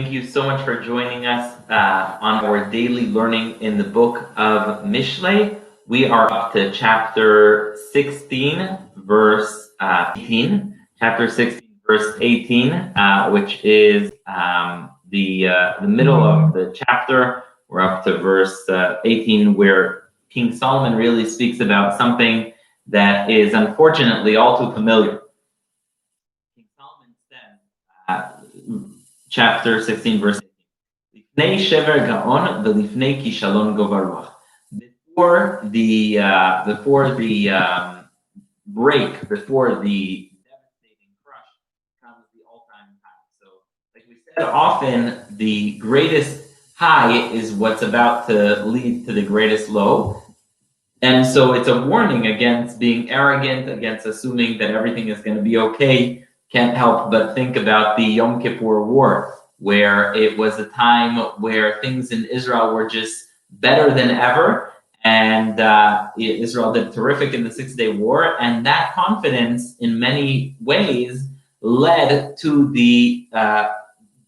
Thank you so much for joining us on our daily learning in the book of Mishlei. We are up to chapter 16, verse 18. Chapter 16, verse 18, which is the middle of the chapter. We're up to verse 18, where King Solomon really speaks about something that is unfortunately all too familiar. King Solomon says, chapter 16, verse 18. Before the break, before the devastating crush, comes the all-time high. So, like we said, often the greatest high is what's about to lead to the greatest low. And so it's a warning against being arrogant, against assuming that everything is going to be okay. Can't help but think about the Yom Kippur War, where it was a time where things in Israel were just better than ever. And Israel did terrific in the 6-day war. And that confidence, in many ways, led to the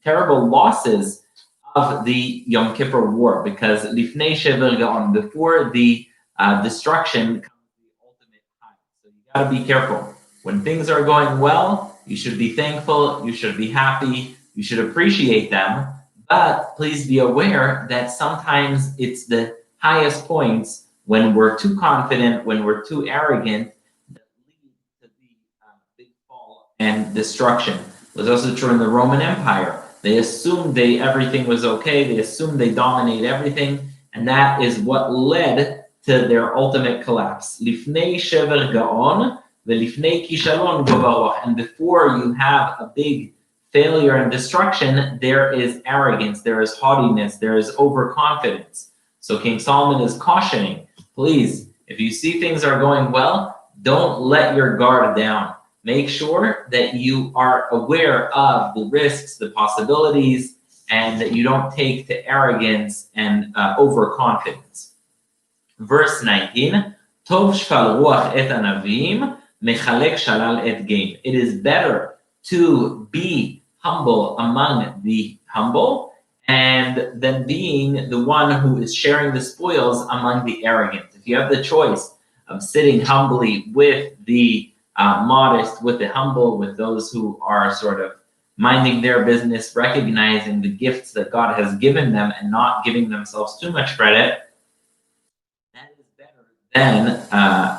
terrible losses of the Yom Kippur War. Because Lifnei Shever Gaon, before the destruction comes the ultimate high. So you got to be careful. When things are going well, you should be thankful, you should be happy, you should appreciate them, but please be aware that sometimes it's the highest points when we're too confident, when we're too arrogant, that lead to the big fall and destruction. It was also true in the Roman Empire. They assumed everything was okay, they assumed they dominate everything, and that is what led to their ultimate collapse. Lifnei shever gaon, velifnei kishalon govaroch. And before you have a big failure and destruction, there is arrogance, there is haughtiness, there is overconfidence. So King Solomon is cautioning, please, if you see things are going well, don't let your guard down. Make sure that you are aware of the risks, the possibilities, and that you don't take to arrogance and overconfidence. Verse 19, Tov shfal ruach et anavim, mechalek shalal et gain. It is better to be humble among the humble and than being the one who is sharing the spoils among the arrogant. If you have the choice of sitting humbly with the modest, with the humble, with those who are sort of minding their business, recognizing the gifts that God has given them and not giving themselves too much credit, that is better than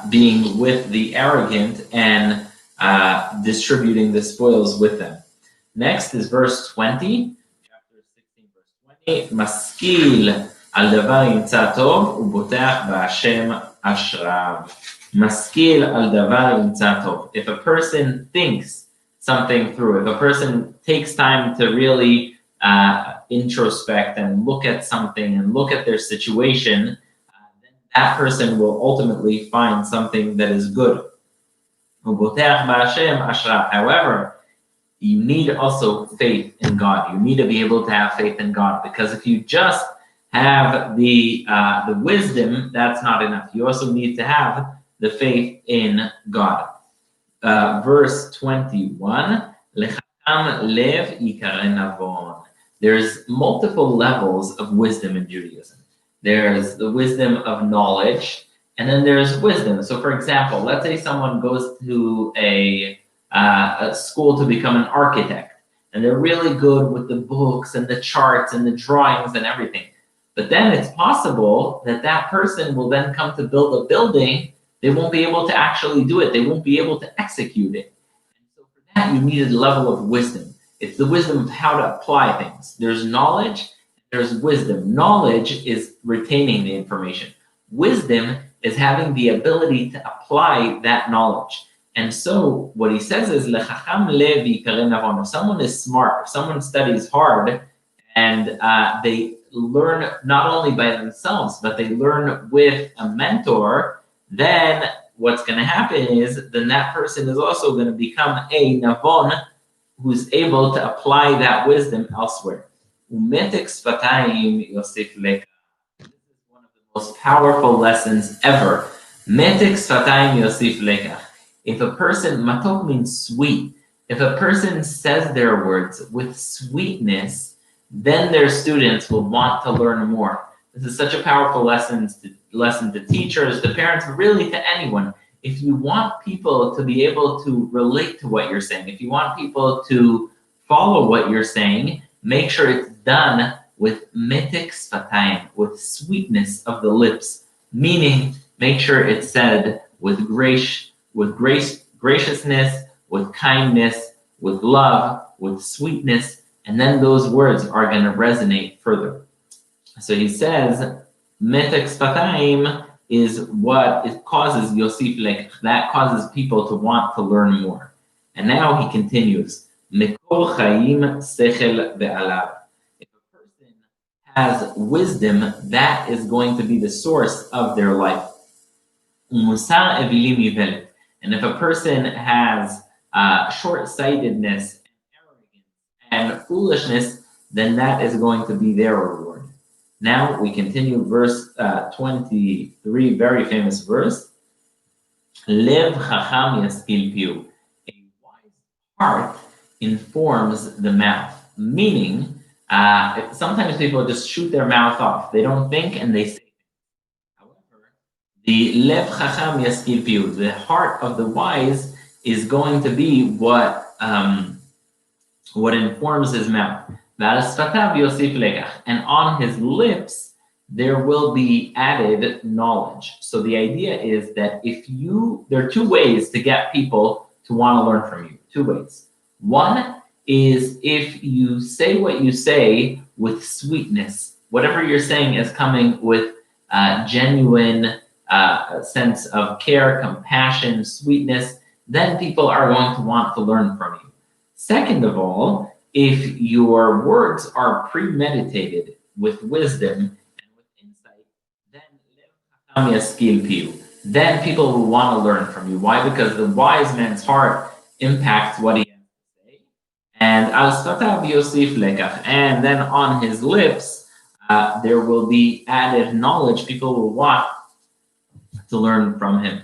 being with the arrogant and distributing the spoils with them. Next is verse 20, chapter 16, verse 20. Maskil al davar yimtza tov ubotach b'Hashem ashrav. Maskil al davar yimtza tov. If a person thinks something through, if a person takes time to really introspect and look at something and look at their situation, then that person will ultimately find something that is good. However, you need also faith in God. You need to be able to have faith in God, because if you just have the wisdom, that's not enough. You also need to have the faith in God. Verse 21, Lechacham lev yikare navon. There's multiple levels of wisdom in Judaism. There's the wisdom of knowledge, and then there's wisdom. So for example, let's say someone goes to a school to become an architect, and they're really good with the books and the charts and the drawings and everything. But then it's possible that that person will then come to build a building. They won't be able to actually do it. They won't be able to execute it. And so for that, you need a level of wisdom. It's the wisdom of how to apply things. There's knowledge, there's wisdom. Knowledge is retaining the information. Wisdom is having the ability to apply that knowledge. And so what he says is, Lechacham lev yikare navon. If someone is smart, if someone studies hard, and they learn not only by themselves, but they learn with a mentor, then what's going to happen is then that person is also going to become a navon who's able to apply that wisdom elsewhere. Umetek sfatayim yosef leka. This is one of the most powerful lessons ever. Metek sfatayim yosef leka. If a person, matok means sweet, if a person says their words with sweetness, then their students will want to learn more. This is such a powerful lesson to teachers, to parents, really to anyone. If you want people to be able to relate to what you're saying, if you want people to follow what you're saying, make sure it's done with metek sfatayim, with sweetness of the lips, meaning make sure it's said with graciousness, with kindness, with love, with sweetness, and then those words are going to resonate further. So he says, metek sfatayim is what it causes Yosef Lekach. That causes people to want to learn more. And now he continues, Mekor Chaim Sechel Be'alav. If a person has wisdom, that is going to be the source of their life. Musar Evilim Yivelet. And if a person has short-sightedness and arrogance and foolishness, then that is going to be their reward. Now we continue verse 23, very famous verse. Lev chacham yaskil piu. A wise heart informs the mouth. Meaning, sometimes people just shoot their mouth off. They don't think and they say. However, the lev chacham yaskil piu, the heart of the wise, is going to be what informs his mouth. And on his lips, there will be added knowledge. So the idea is that there are two ways to get people to want to learn from you. Two ways. One is if you say what you say with sweetness. Whatever you're saying is coming with genuine sense of care, compassion, sweetness, then people are going to want to learn from you. Second of all, if your words are premeditated with wisdom and with insight, then people will want to learn from you. Why? Because the wise man's heart impacts what he has to say. And and then on his lips, there will be added knowledge. People will want to learn from him.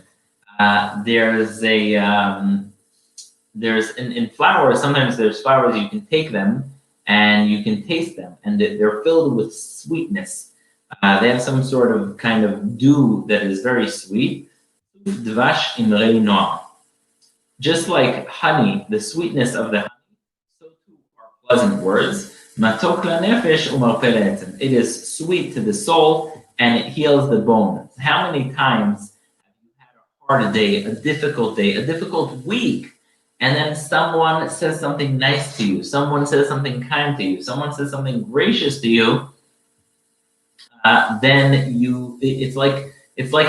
There's in flowers, sometimes there's flowers, you can take them and you can taste them, and they're filled with sweetness. They have some sort of kind of dew that is very sweet. Dvash imrei noam. Just like honey, the sweetness of the honey, so too are pleasant words. Matok lanefesh umarpeh la'etzem. It is sweet to the soul and it heals the bones. How many times have you had a hard day, a difficult week, and then someone says something nice to you, someone says something kind to you, someone says something gracious to you, then it's like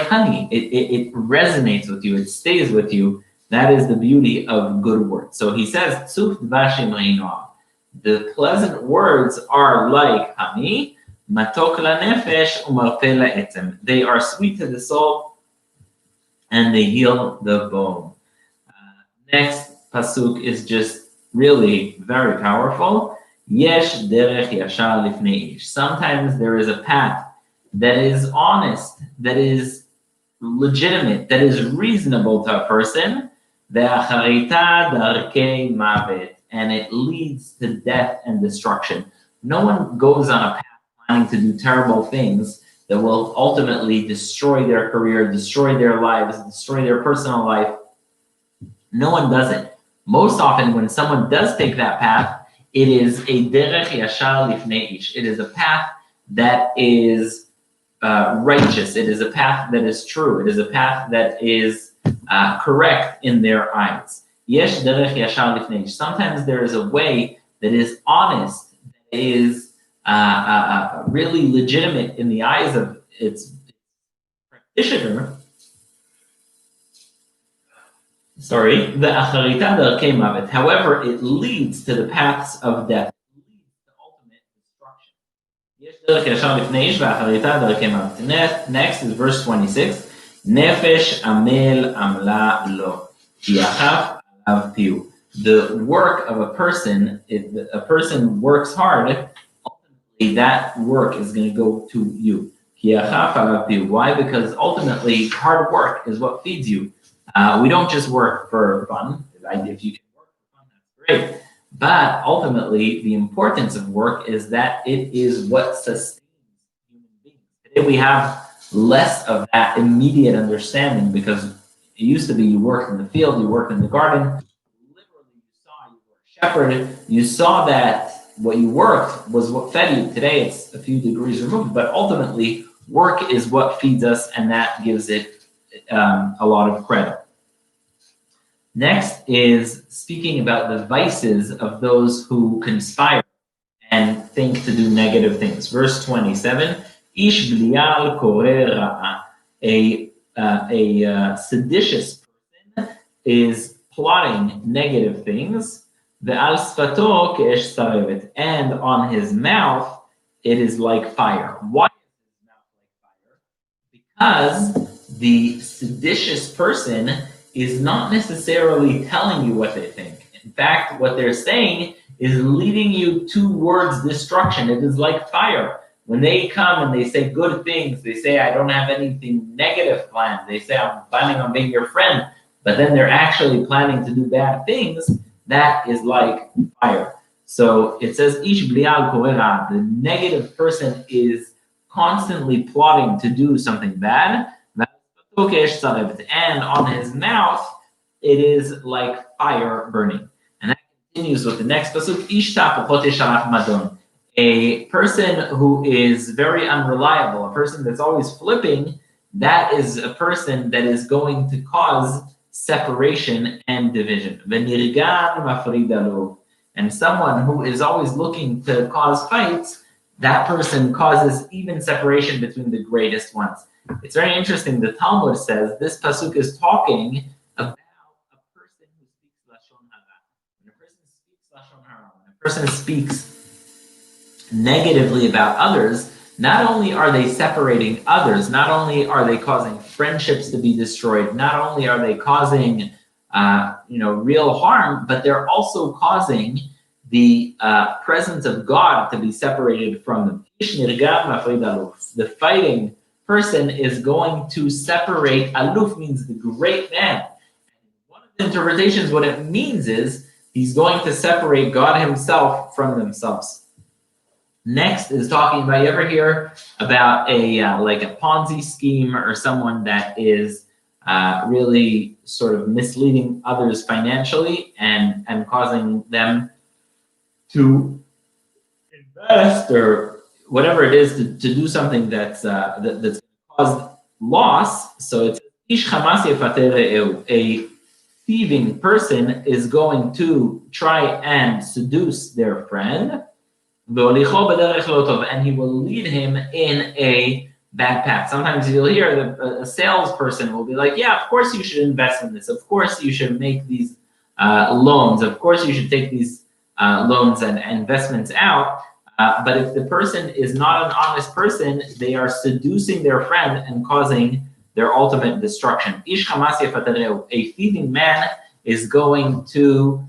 honey. It resonates with you, it stays with you. That is the beauty of good words. So he says, Tzuf dvashim reinoah. The pleasant words are like honey, matok lanefesh umarpeh la'etzem. They are sweet to the soul and they heal the bone. Next pasuk is just really very powerful. Yesh derech yashar lifnei ish. Sometimes there is a path that is honest, that is legitimate, that is reasonable to a person. Ve'acharita darkei mavet. And it leads to death and destruction. No one goes on a path planning to do terrible things that will ultimately destroy their career, destroy their lives, destroy their personal life. No one does it. Most often, when someone does take that path, it is a derech yashar lifnei ish. It is a path that is righteous. It is a path that is true. It is a path that is correct in their eyes. Yesh derech yashar lifnei ish. Sometimes there is a way that is honest, that is really legitimate in the eyes of its practitioner. The acharita darkei mavet. However, it leads to the paths of death. It leads to ultimate destruction. Yesh derech yashar lifnei ish ve'acharita darkei mavet. Next is verse 26. Nefesh amel amla lo. Yachaf alav piu. The work of a person, if a person works hard, ultimately that work is going to go to you. Yachaf alav piu. Why? Because ultimately hard work is what feeds you. We don't just work for fun. If you can work for fun, that's great. But ultimately, the importance of work is that it is what sustains human beings. Today we have less of that immediate understanding because it used to be you worked in the field, you worked in the garden. Literally, you saw you were shepherded. You saw that what you worked was what fed you. Today, it's a few degrees removed, but ultimately, work is what feeds us, and that gives it a lot of credit. Next is speaking about the vices of those who conspire and think to do negative things. Verse 27, Ish blial koreh ra'a. A seditious person is plotting negative things. Ve'al sfato ke'esh sarevet. And on his mouth, it is like fire. Why is his mouth like fire? Because the seditious person is not necessarily telling you what they think. In fact, what they're saying is leading you towards destruction. It is like fire. When they come and they say good things, they say, I don't have anything negative planned. They say, I'm planning on being your friend, but then they're actually planning to do bad things. That is like fire. So it says, Ish blial koreh ra'a. The negative person is constantly plotting to do something bad. And on his mouth, it is like fire burning. And that continues with the next pasuk, madon. A person who is very unreliable, a person that's always flipping, that is a person that is going to cause separation and division. And someone who is always looking to cause fights, that person causes even separation between the greatest ones. It's very interesting. The Talmud says this pasuk is talking about a person who speaks lashon hara. When a person speaks lashon hara, when a person speaks negatively about others, not only are they separating others, not only are they causing friendships to be destroyed, not only are they causing real harm, but they're also causing the presence of God to be separated from them. The fighting person is going to separate. Aluf means the great man. One of the interpretations, what it means is he's going to separate God himself from themselves. Next is talking about, you ever hear about like a Ponzi scheme or someone that is really sort of misleading others financially and causing them to invest or whatever it is to do something that's cause loss. So it's ish chamas yefater. A thieving person is going to try and seduce their friend, and he will lead him in a bad path. Sometimes you'll hear that a salesperson will be like, yeah, of course you should invest in this. Of course you should make these loans. Of course you should take these loans and investments out. But if the person is not an honest person, they are seducing their friend and causing their ultimate destruction. Ish chamas yefatereu. A thieving man is going to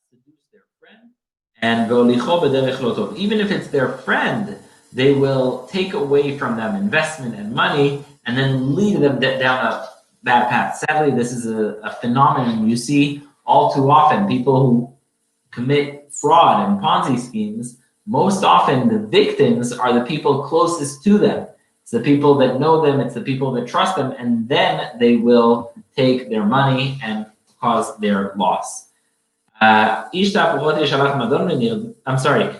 seduce their friend, and ve'olicho b'derech lo tov. Even if it's their friend, they will take away from them investment and money and then lead them down a bad path. Sadly, this is a phenomenon you see all too often. People who commit fraud and Ponzi schemes, most often the victims are the people closest to them. It's the people that know them, it's the people that trust them, and then they will take their money and cause their loss. I'm sorry. A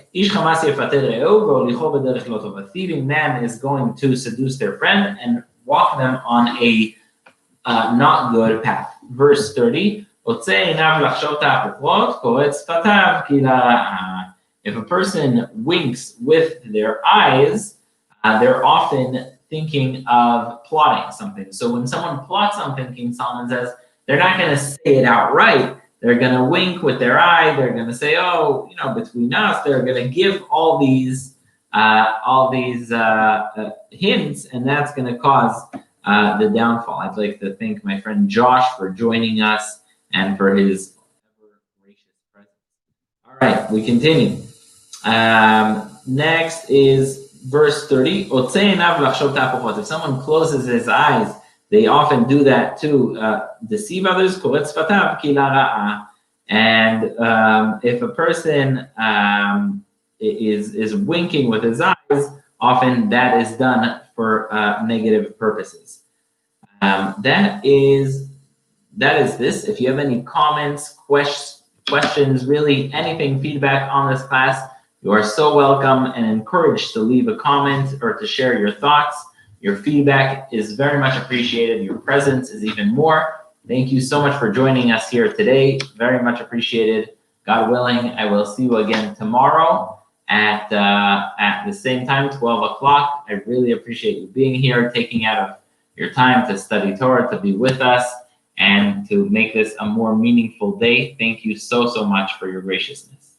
thieving man is going to seduce their friend and walk them on a not good path. Verse 30. If a person winks with their eyes, they're often thinking of plotting something. So when someone plots something, King Solomon says, they're not going to say it outright. They're going to wink with their eye. They're going to say, oh, between us, they're going to give all these hints, and that's going to cause the downfall. I'd like to thank my friend Josh for joining us and for his ever-gracious presence. All right, we continue. Next is verse 30. If someone closes his eyes, they often do that to deceive others. And if a person is winking with his eyes, often that is done for negative purposes. That is this. If you have any comments, questions, really anything, feedback on this class, you are so welcome and encouraged to leave a comment or to share your thoughts. Your feedback is very much appreciated. Your presence is even more. Thank you so much for joining us here today. Very much appreciated. God willing, I will see you again tomorrow at the same time, 12 o'clock. I really appreciate you being here, taking out of your time to study Torah, to be with us, and to make this a more meaningful day. Thank you so much for your graciousness.